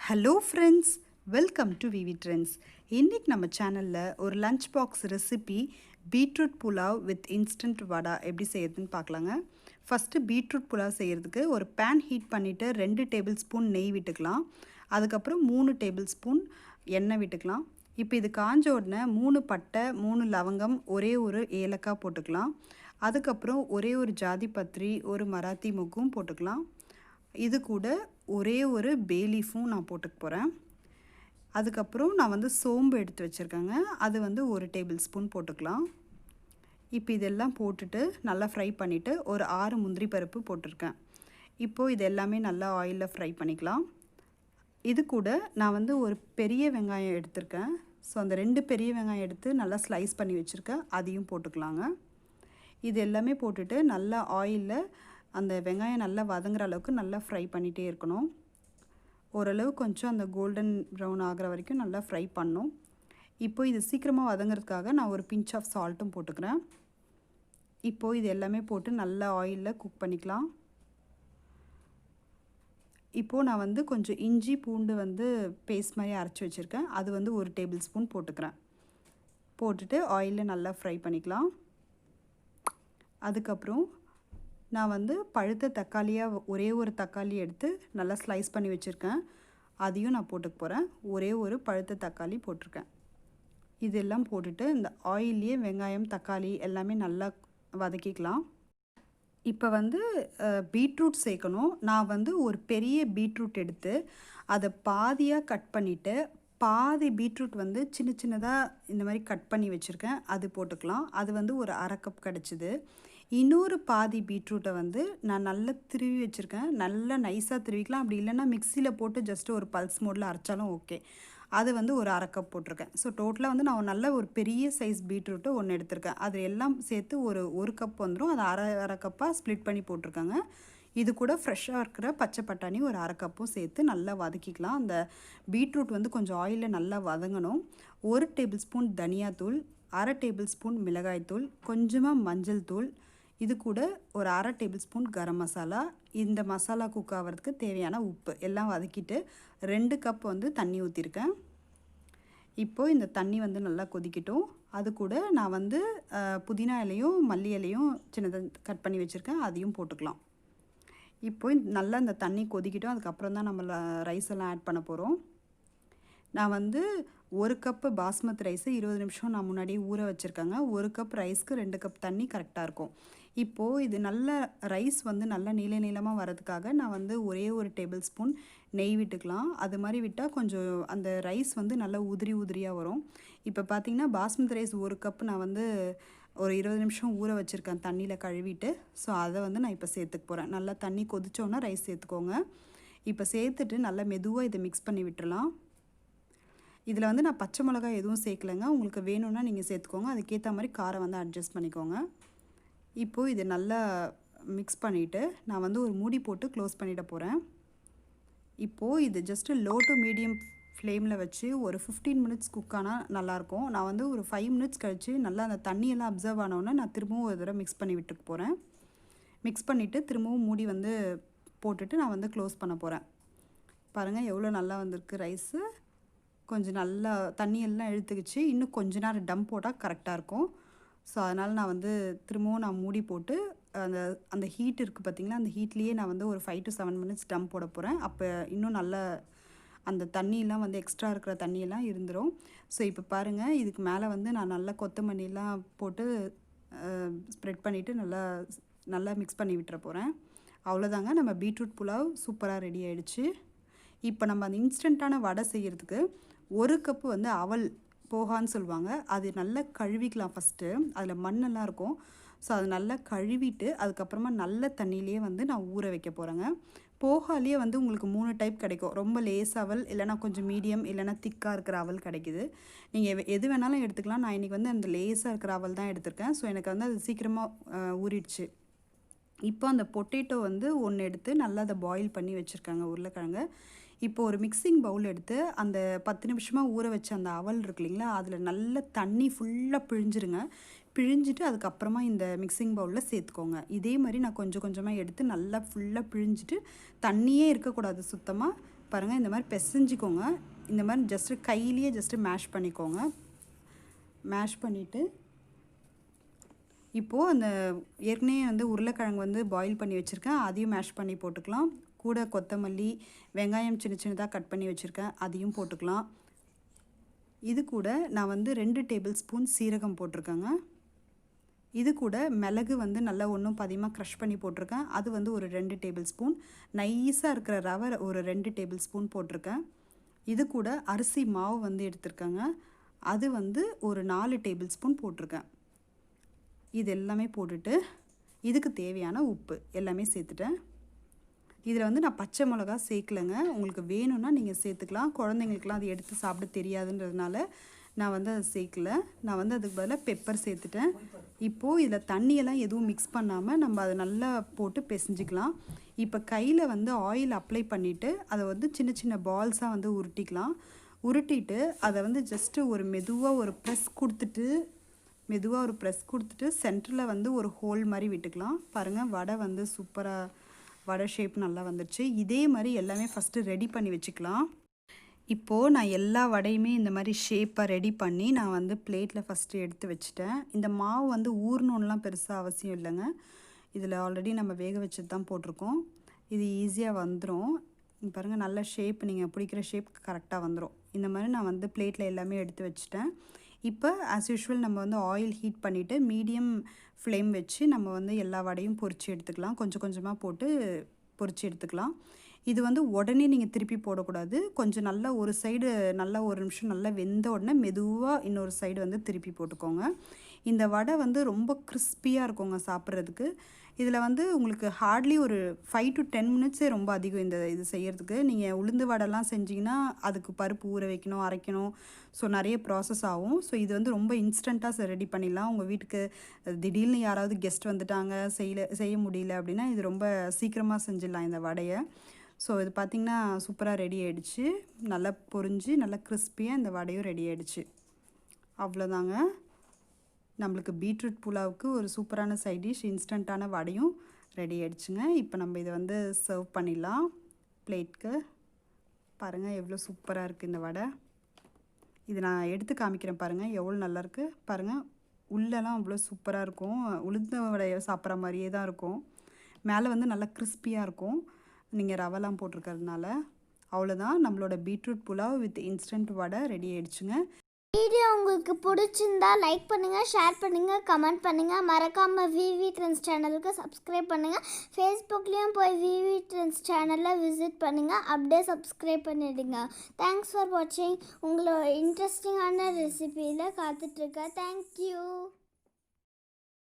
Hello friends, welcome to V V Trends. இன்றைக்கி நம்ம சேனலில் ஒரு lunch box recipe beetroot pulao with instant vada எப்படி செய்யறதுன்னு பார்க்கலாங்க. ஃபஸ்ட்டு பீட்ரூட் புலாவ் செய்கிறதுக்கு ஒரு பேன் ஹீட் பண்ணிவிட்டு 2 டேபிள் ஸ்பூன் நெய் விட்டுக்கலாம். அதுக்கப்புறம் 3 டேபிள் ஸ்பூன் எண்ணெய் விட்டுக்கலாம். இப்போ இது காஞ்ச உடனே 3 பட்டை, 3 லவங்கம், ஒரே ஒரு ஏலக்காய் போட்டுக்கலாம். அதுக்கப்புறம் ஒரே ஒரு ஜாதி பத்திரி, ஒரு மராத்தி மொக்கும் போட்டுக்கலாம். இது கூட ஒரே ஒரு பே லீஃபும் நான் போட்டுக்க போகிறேன். அதுக்கப்புறம் நான் சோம்பு எடுத்து வச்சுருக்கேங்க, அது 1 டேபிள் ஸ்பூன் போட்டுக்கலாம். இப்போ இதெல்லாம் போட்டுட்டு நல்லா ஃப்ரை பண்ணிவிட்டு ஒரு 6 முந்திரி பருப்பு போட்டிருக்கேன். இப்போது இது எல்லாமே நல்லா ஆயிலில் ஃப்ரை பண்ணிக்கலாம். இது கூட நான் ஒரு பெரிய வெங்காயம் எடுத்திருக்கேன். ஸோ அந்த 2 பெரிய வெங்காயம் எடுத்து நல்லா ஸ்லைஸ் பண்ணி வச்சுருக்கேன், அதையும் போட்டுக்கலாங்க. இது எல்லாமே போட்டுட்டு நல்லா ஆயிலில் அந்த வெங்காயம் நல்லா வதங்குற அளவுக்கு நல்லா ஃப்ரை பண்ணிகிட்டே இருக்கணும். ஓரளவு கொஞ்சம் அந்த கோல்டன் ப்ரௌன் ஆகிற வரைக்கும் நல்லா ஃப்ரை பண்ணணும். இப்போ இது சீக்கிரமாக வதங்கிறதுக்காக நான் ஒரு பிஞ்ச் ஆஃப் சால்ட்டும் போட்டுக்கிறேன். இப்போது இது எல்லாமே போட்டு நல்லா ஆயிலில் குக் பண்ணிக்கலாம். இப்போது நான் கொஞ்சம் இஞ்சி பூண்டு பேஸ்ட் மாதிரி அரைச்சி வச்சுருக்கேன், அது 1 டேபிள் ஸ்பூன் போட்டுக்கிறேன். போட்டுட்டு ஆயிலில் நல்லா ஃப்ரை பண்ணிக்கலாம். அதுக்கப்புறம் நான் பழுத்த தக்காளியாக ஒரே ஒரு தக்காளி எடுத்து நல்லா ஸ்லைஸ் பண்ணி வச்சுருக்கேன், அதையும் நான் போட்டுக்க போகிறேன். ஒரே ஒரு பழுத்த தக்காளி போட்டிருக்கேன். இதெல்லாம் போட்டுட்டு இந்த ஆயிலே வெங்காயம் தக்காளி எல்லாமே நல்லா வதக்கிக்கலாம். இப்போ பீட்ரூட் சேர்க்கணும். நான் ஒரு பெரிய பீட்ரூட் எடுத்து அதை பாதியாக கட் பண்ணிவிட்டு பாதி பீட்ரூட் சின்ன சின்னதாக இந்த மாதிரி கட் பண்ணி வச்சுருக்கேன், அது போட்டுக்கலாம். அது ஒரு அரை கப் கிடச்சிது. இன்னொரு பாதி பீட்ரூட்டை நான் நல்லா திருவி வச்சுருக்கேன். நல்லா நைஸாக திருவிக்கலாம், அப்படி இல்லைன்னா மிக்சியில் போட்டு ஜஸ்ட்டு ஒரு பல்ஸ் மோடில் அரைச்சாலும் ஓகே. அது ஒரு அரை கப் போட்டிருக்கேன். ஸோ டோட்டலாக நான் நல்ல ஒரு பெரிய சைஸ் பீட்ரூட்டு ஒன்று எடுத்திருக்கேன். அது எல்லாம் சேர்த்து ஒரு கப் வந்துடும். அது அரை கப்பாக ஸ்ப்ளிட் பண்ணி போட்டிருக்காங்க. இது கூட ஃப்ரெஷ்ஷாக இருக்கிற பச்சை பட்டாணி ஒரு அரை கப்பும் சேர்த்து நல்லா வதக்கிக்கலாம். அந்த பீட்ரூட் கொஞ்சம் ஆயிலில் நல்லா வதங்கணும். 1 டேபிள் ஸ்பூன் தனியாத்தூள், அரை டேபிள் ஸ்பூன் மிளகாய்த்தூள், கொஞ்சமாக மஞ்சள் தூள், இது கூட ஒரு அரை டேபிள் ஸ்பூன் கரம் மசாலா, இந்த மசாலா குக் ஆகிறதுக்கு தேவையான உப்பு எல்லாம் வதக்கிட்டு 2 கப் தண்ணி ஊற்றிருக்கேன். இப்போது இந்த தண்ணி நல்லா கொதிக்கட்டும். அது கூட நான் புதினா இலையும் மல்லி இலையும் சின்னதாக கட் பண்ணி வச்சுருக்கேன், அதையும் போட்டுக்கலாம். இப்போ நல்லா இந்த தண்ணி கொதிக்கட்டும். அதுக்கப்புறம் தான் நம்ம ரைஸ் எல்லாம் ஆட் பண்ண போகிறோம். நான் 1 கப்பு பாஸ்மதி ரைஸு 20 நிமிஷம் நான் முன்னாடியே ஊற வச்சுருக்கேங்க. 1 கப் ரைஸ்க்கு 2 கப் தண்ணி கரெக்டாக இருக்கும். இப்போது இது நல்ல ரைஸ் நல்லா நீளமாக வரதுக்காக நான் ஒரே ஒரு டேபிள் ஸ்பூன் நெய் விட்டுக்கலாம். அது மாதிரி விட்டால் கொஞ்சம் அந்த ரைஸ் நல்லா உதிரியாக வரும். இப்போ பார்த்திங்கன்னா பாஸ்மதி ரைஸ் 1 கப் நான் ஒரு 20 நிமிஷம் ஊற வச்சுருக்கேன் தண்ணியில் கழுவிட்டு. ஸோ அதை நான் இப்போ சேர்த்துக்க போகிறேன். நல்லா தண்ணி கொதிச்சோன்னா ரைஸ் சேர்த்துக்கோங்க. இப்போ சேர்த்துட்டு நல்லா மெதுவாக இதை மிக்ஸ் பண்ணி விட்டுறலாம். இதில் நான் பச்சை மிளகாய் எதுவும் சேர்க்கலைங்க. உங்களுக்கு வேணும்னா நீங்கள் சேர்த்துக்கோங்க, அதுக்கேற்ற மாதிரி காரம் அட்ஜஸ்ட் பண்ணிக்கோங்க. இப்போது இது நல்லா மிக்ஸ் பண்ணிவிட்டு நான் ஒரு மூடி போட்டு க்ளோஸ் பண்ணிட போகிறேன். இப்போது இது ஜஸ்ட்டு லோ டு மீடியம் ஃப்ளேமில் வச்சு ஒரு 15 மினிட்ஸ் குக் ஆனால் நல்லாயிருக்கும். நான் ஒரு 5 மினிட்ஸ் கழித்து நல்லா அந்த தண்ணியெல்லாம் அப்சர்வ் ஆனோன்னே நான் திரும்பவும் ஒரு தடவை மிக்ஸ் பண்ணி விட்டுக்க போகிறேன். மிக்ஸ் பண்ணிவிட்டு திரும்பவும் மூடி போட்டுட்டு நான் க்ளோஸ் பண்ண போகிறேன். பாருங்கள் எவ்வளோ நல்லா வந்திருக்கு ரைஸு. கொஞ்சம் நல்லா தண்ணியெல்லாம் இழுத்துக்கிச்சு. இன்னும் கொஞ்ச நேரம் டம் போட்டால் கரெக்டாக இருக்கும். ஸோ அதனால் நான் திரும்பவும் மூடி போட்டு அந்த ஹீட் இருக்குது பார்த்திங்களா, அந்த ஹீட்லேயே நான் ஒரு 5 to 7 மினிட்ஸ் டம் போட போகிறேன். அப்போ இன்னும் நல்லா அந்த தண்ணியெல்லாம் எக்ஸ்ட்ரா இருக்கிற தண்ணியெல்லாம் இருந்துடும். ஸோ இப்போ பாருங்கள், இதுக்கு மேலே நான் நல்லா கொத்தமல்லிலாம் போட்டு ஸ்ப்ரெட் பண்ணிவிட்டு நல்லா மிக்ஸ் பண்ணி விட்டுற போகிறேன். அவ்வளோதாங்க, நம்ம பீட்ரூட் புலாவ் சூப்பராக ரெடி ஆகிடுச்சு. இப்போ நம்ம அந்த இன்ஸ்டண்ட்டான வடை செய்கிறதுக்கு 1 கப்பு அவல் போகான்னு சொல்லுவாங்க, அது நல்லா கழுவிக்கலாம் ஃபஸ்ட்டு. அதில் மண்ணெல்லாம் இருக்கும். ஸோ அது நல்லா கழுவிட்டு அதுக்கப்புறமா நல்ல தண்ணியிலேயே நான் ஊற வைக்க போகிறேங்க. போகாலேயே உங்களுக்கு 3 டைப் கிடைக்கும். ரொம்ப லேஸ் அவல், இல்லைனா கொஞ்சம் மீடியம், இல்லைனா திக்காக இருக்கிற அவல் கிடைக்குது. நீங்கள் எது வேணாலும் எடுத்துக்கலாம். நான் இன்றைக்கி அந்த லேஸாக இருக்கிற அவல் தான் எடுத்திருக்கேன். ஸோ எனக்கு அது சீக்கிரமாக ஊறிடுச்சு. இப்போ அந்த பொட்டேட்டோ 1 எடுத்து நல்லா அதை பாயில் பண்ணி வச்சுருக்காங்க, உருளைக்கிழங்கு. இப்போ ஒரு மிக்சிங் பவுல் எடுத்து அந்த 10 நிமிஷமாக ஊற வச்ச அந்த அவல் இருக்கு இல்லைங்களா, அதில் நல்ல தண்ணி ஃபுல்லாக பிழிஞ்சிருங்க. பிழிஞ்சிட்டு அதுக்கப்புறமா இந்த மிக்சிங் பவுலில் சேர்த்துக்கோங்க. இதே மாதிரி நான் கொஞ்சம் கொஞ்சமாக எடுத்து நல்லா ஃபுல்லாக பிழிஞ்சிட்டு, தண்ணியே இருக்கக்கூடாது சுத்தமாக, பாருங்கள் இந்த மாதிரி பிசைஞ்சிக்கோங்க. இந்த மாதிரி ஜஸ்ட்டு கையிலேயே ஜஸ்ட்டு மேஷ் பண்ணிக்கோங்க. மேஷ் பண்ணிவிட்டு இப்போது அந்த ஏற்கனவே வந்து உருளைக்கிழங்கு வந்து பாயில் பண்ணி வச்சுருக்கேன், அதையும் மேஷ் பண்ணி போட்டுக்கலாம். கூட கொத்தமல்லி, வெங்காயம் சின்ன சின்னதாக கட் பண்ணி வச்சுருக்கேன், அதையும் போட்டுக்கலாம். இது கூட நான் வந்து 2 டேபிள் ஸ்பூன் சீரகம் போட்டிருக்கேங்க. இது கூட மிளகு வந்து நல்லா ஒன்றும் பாதியமாக க்ரஷ் பண்ணி போட்டிருக்கேன், அது வந்து ஒரு 2 டேபிள் ஸ்பூன். நைஸாக இருக்கிற ரவை ஒரு 2 டேபிள் ஸ்பூன் போட்டிருக்கேன். இது கூட அரிசி மாவு வந்து எடுத்திருக்கேங்க, அது வந்து ஒரு 4 டேபிள் ஸ்பூன் போட்டிருக்கேன். இது எல்லாமே போட்டுட்டு இதுக்கு தேவையான உப்பு எல்லாமே சேர்த்துட்டேன். இதில் வந்து நான் பச்சை மிளகா சேர்க்கலைங்க, உங்களுக்கு வேணும்னா நீங்கள் சேர்த்துக்கலாம். குழந்தைங்களுக்குலாம் அது எடுத்து சாப்பிட தெரியாதுன்றதுனால நான் வந்து அதை சேர்க்கல. நான் வந்து அதுக்கு பதிலாக பெப்பர் சேர்த்துட்டேன். இப்போது இதில் தண்ணியெல்லாம் எதுவும் மிக்ஸ் பண்ணாமல் நம்ம அதை நல்லா போட்டு பிசைஞ்சிக்கலாம். இப்போ கையில் வந்து ஆயில் அப்ளை பண்ணிவிட்டு அதை வந்து சின்ன சின்ன பால்ஸாக வந்து உருட்டிக்கலாம். உருட்டிட்டு அதை வந்து ஜஸ்ட்டு ஒரு மெதுவாக ஒரு ப்ரெஸ் கொடுத்துட்டு சென்டரில் வந்து ஒரு ஹோல் மாதிரி விட்டுக்கலாம். பாருங்கள் வடை வந்து சூப்பராக வடை ஷேப் நல்லா வந்துடுச்சு. இதே மாதிரி எல்லாமே ஃபஸ்ட்டு ரெடி பண்ணி வச்சுக்கலாம். இப்போது நான் எல்லா வடையுமே இந்த மாதிரி ஷேப்பாக ரெடி பண்ணி நான் வந்து பிளேட்டில் ஃபஸ்ட்டு எடுத்து வச்சுட்டேன். இந்த மாவு வந்து ஊறணுன்னெலாம் பெருசாக அவசியம் இல்லைங்க, இதில் ஆல்ரெடி நம்ம வேக வச்சது தான் போட்டிருக்கோம். இது ஈஸியாக வந்துடும். பாருங்கள் நல்ல ஷேப், நீங்கள் பிடிக்கிற ஷேப் கரெக்டாக வந்துடும். இந்த மாதிரி நான் வந்து பிளேட்டில் எல்லாமே எடுத்து வச்சுட்டேன். இப்போ ஆஸ் யூஷுவல் நம்ம வந்து ஆயில் ஹீட் பண்ணிவிட்டு மீடியம் ஃப்ளேம் வச்சு நம்ம வந்து எல்லா வடையும் பொரித்து எடுத்துக்கலாம். கொஞ்சம் கொஞ்சமாக போட்டு பொரித்து எடுத்துக்கலாம். இது வந்து உடனே நீங்கள் திருப்பி போடக்கூடாது. கொஞ்சம் நல்லா ஒரு சைடு நல்லா ஒரு நிமிஷம் நல்லா வெந்த உடனே மெதுவாக இன்னொரு சைடு வந்து திருப்பி போட்டுக்கோங்க. இந்த வடை வந்து ரொம்ப கிறிஸ்பியாக இருக்குங்க சாப்பிட்றதுக்கு. இதில் வந்து உங்களுக்கு ஹார்ட்லி ஒரு 5 to 10 மினிட்ஸே ரொம்ப அதிகம் இது செய்கிறதுக்கு. நீங்கள் உளுந்து வடைலாம் செஞ்சிங்கன்னா அதுக்கு பருப்பு ஊற வைக்கணும், அரைக்கணும், ஸோ நிறைய ப்ராசஸ் ஆகும். ஸோ இது வந்து ரொம்ப இன்ஸ்டண்ட்டாக ரெடி பண்ணிடலாம். உங்கள் வீட்டுக்கு திடீர்னு யாராவது கெஸ்ட் வந்துட்டாங்க, செய்ய முடியல அப்படின்னா இது ரொம்ப சீக்கிரமாக செஞ்சிடலாம் இந்த வடையை. ஸோ இது பார்த்திங்கன்னா சூப்பராக ரெடி ஆகிடுச்சு. நல்லா பொரிஞ்சு நல்லா கிறிஸ்பியாக இந்த வடையும் ரெடி ஆகிடுச்சு. அவ்வளோதாங்க, நம்மளுக்கு பீட்ரூட் புலாவுக்கு ஒரு சூப்பரான சைட் டிஷ் இன்ஸ்டண்ட்டான வடையும் ரெடி ஆகிடுச்சுங்க. இப்போ நம்ம இதை வந்து சர்வ் பண்ணிடலாம் பிளேட்க்கு. பாருங்கள் எவ்வளோ சூப்பராக இருக்குது இந்த வடை. இது நான் எடுத்து காமிக்கிறேன் பாருங்கள், எவ்வளோ நல்லாயிருக்கு பாருங்கள். உள்ளெல்லாம் அவ்வளோ சூப்பராக இருக்கும், உளுந்த வடையை சாப்பிட்ற மாதிரியே தான் இருக்கும். மேலே வந்து நல்லா கிறிஸ்பியாக இருக்கும் நீங்கள் ரவெல்லாம் போட்டிருக்கிறதுனால. அவ்வளோதான், நம்மளோட beetroot pulao with instant vada ready ஆகிடுச்சுங்க. வீடியோ உங்களுக்கு பிடிச்சிருந்தா லைக் பண்ணுங்கள், ஷேர் பண்ணுங்கள், கமெண்ட் பண்ணுங்கள். மறக்காமல் விவி ட்ரெண்ட்ஸ் சேனலுக்கு சப்ஸ்கிரைப் பண்ணுங்கள். ஃபேஸ்புக்லேயும் போய் விவி ட்ரெண்ட்ஸ் சேனலில் விசிட் பண்ணுங்கள், அப்படியே சப்ஸ்கிரைப் பண்ணிவிடுங்க. தேங்க்ஸ் ஃபார் வாட்சிங். உங்களோட இன்ட்ரெஸ்டிங்கான ரெசிபியில் காத்துட்ருக்கேன். தேங்க்யூ.